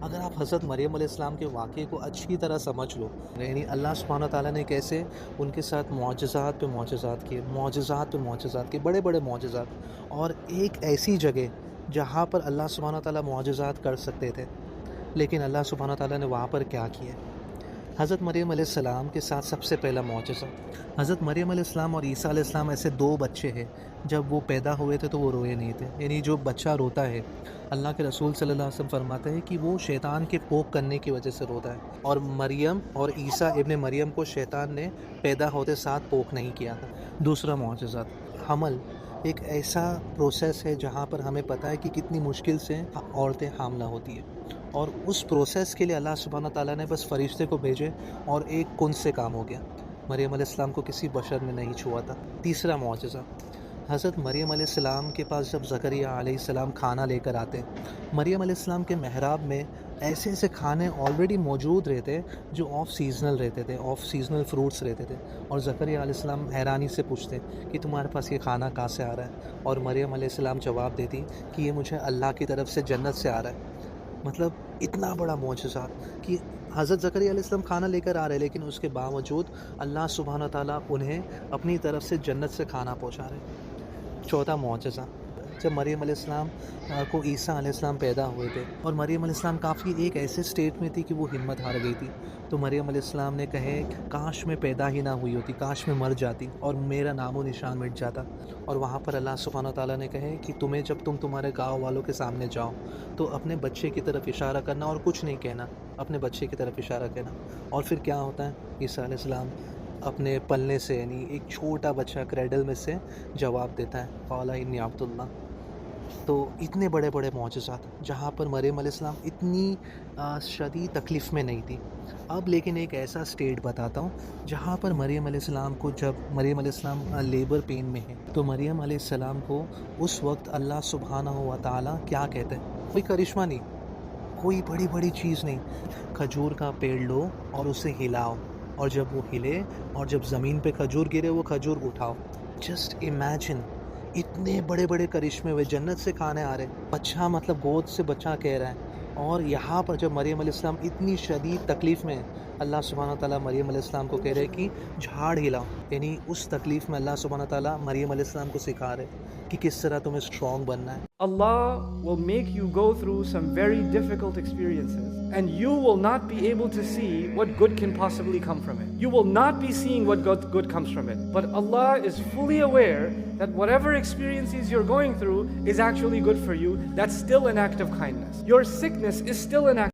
اگر آپ حضرت مریم علیہ السلام کے واقعے کو اچھی طرح سمجھ لو، یعنی اللہ سبحانہ تعالیٰ نے کیسے ان کے ساتھ معجزات پہ معجزات کیے، معجزات پہ معجزات کیے، بڑے بڑے معجزات، اور ایک ایسی جگہ جہاں پر اللہ سبحانہ تعالیٰ معجزات کر سکتے تھے، لیکن اللہ سبحانہ تعالیٰ نے وہاں پر کیا کیا؟ حضرت مریم علیہ السلام کے ساتھ سب سے پہلا معجزہ، حضرت مریم علیہ السلام اور عیسیٰ علیہ السلام ایسے دو بچے ہیں، جب وہ پیدا ہوئے تھے تو وہ روئے نہیں تھے، یعنی جو بچہ روتا ہے، اللہ کے رسول صلی اللہ علیہ وسلم فرماتے ہیں کہ وہ شیطان کے پوک کرنے کی وجہ سے روتا ہے، اور مریم اور عیسیٰ ابن مریم کو شیطان نے پیدا ہوتے ساتھ پوک نہیں کیا تھا۔ دوسرا معجزہ، حمل، ایک ایسا پروسیس ہے جہاں پر ہمیں پتہ ہے کہ کتنی مشکل سے عورتیں حاملہ ہوتی ہیں، اور اس پروسیس کے لیے اللہ سبحانہ تعالیٰ نے بس فرشتے کو بھیجے اور ایک کن سے کام ہو گیا۔ مریم علیہ السلام کو کسی بشر نے نہیں چھوا تھا۔ تیسرا معجزہ، حضرت مریم علیہ السلام کے پاس جب زکریا علیہ السلام کھانا لے کر آتے، مریم علیہ السلام کے محراب میں ایسے ایسے کھانے آلریڈی موجود رہتے جو آف سیزنل رہتے تھے، آف سیزنل فروٹس رہتے تھے، اور زکریا علیہ السلام حیرانی سے پوچھتے کہ تمہارے پاس یہ کھانا کہاں سے آ رہا ہے، اور مریم علیہ السلام جواب دیتی کہ یہ مجھے اللہ کی طرف سے جنت سے آ رہا ہے۔ مطلب اتنا بڑا معجزہ کہ حضرت زکریا علیہ السلام کھانا لے کر آ رہے، لیکن اس کے باوجود اللہ سبحانہ تعالیٰ انہیں اپنی طرف سے جنت سے کھانا پہنچا رہے۔ چوتھا معجزہ، جب مریم علیہ السلام کو عیسیٰ علیہ السلام پیدا ہوئے تھے، اور مریم علیہ السلام کافی ایک ایسے سٹیٹ میں تھی کہ وہ ہمت ہار گئی تھی، تو مریم علیہ السلام نے کہے کاش میں پیدا ہی نہ ہوئی ہوتی، کاش میں مر جاتی اور میرا نام و نشان مٹ جاتا، اور وہاں پر اللہ سبحانہ تعالیٰ نے کہے کہ تمہیں جب تمہارے گاؤں والوں کے سامنے جاؤ تو اپنے بچے کی طرف اشارہ کرنا اور کچھ نہیں کہنا، اپنے بچے کی طرف اشارہ کہنا۔ اور پھر کیا ہوتا ہے؟ عیسیٰ علیہ السلام اپنے پلنے سے، یعنی ایک چھوٹا بچہ کریڈل میں سے جواب دیتا ہے، قال انی عبد اللہ۔ تو اتنے بڑے بڑے معجزات جہاں پر مریم علیہ السلام اتنی شدید تکلیف میں نہیں تھی۔ اب لیکن ایک ایسا سٹیٹ بتاتا ہوں جہاں پر مریم علیہ السلام کو، جب مریم علیہ السلام لیبر پین میں ہے، تو مریم علیہ السلام کو اس وقت اللہ سبحانہ و تعالیٰ کیا کہتے ہیں؟ کوئی کرشمہ نہیں، کوئی بڑی بڑی چیز نہیں، کھجور کا پیڑ لو اور اسے ہلاؤ، اور جب وہ ہلے اور جب زمین پہ کھجور گرے وہ کھجور اٹھاؤ۔ جسٹ امیجن، اتنے بڑے بڑے کرشمے ہوئے، جنت سے کھانے آ رہے، بچہ مطلب گود سے بچہ کہہ رہا ہے، اور یہاں پر جب مریم علیہ السلام اتنی شدید تکلیف میں ہے، اللہ سبحانہ تعالیٰ مریم علیہ السلام کو کہہ رہے کہ جھاڑ ہلاؤ، یعنی اس تکلیف میں اللہ سبحانہ تعالیٰ مریم علیہ السلام کو سکھا رہے کہ کس طرح تمہیں اسٹرانگ بننا ہے۔ Allah will make you go through some very difficult experiences, and you will not be able to see what good can possibly come from it. You will not be seeing what good comes from it. But Allah is fully aware that whatever experiences you're going through is actually good for you. That's still an act of kindness. Your sickness is still an act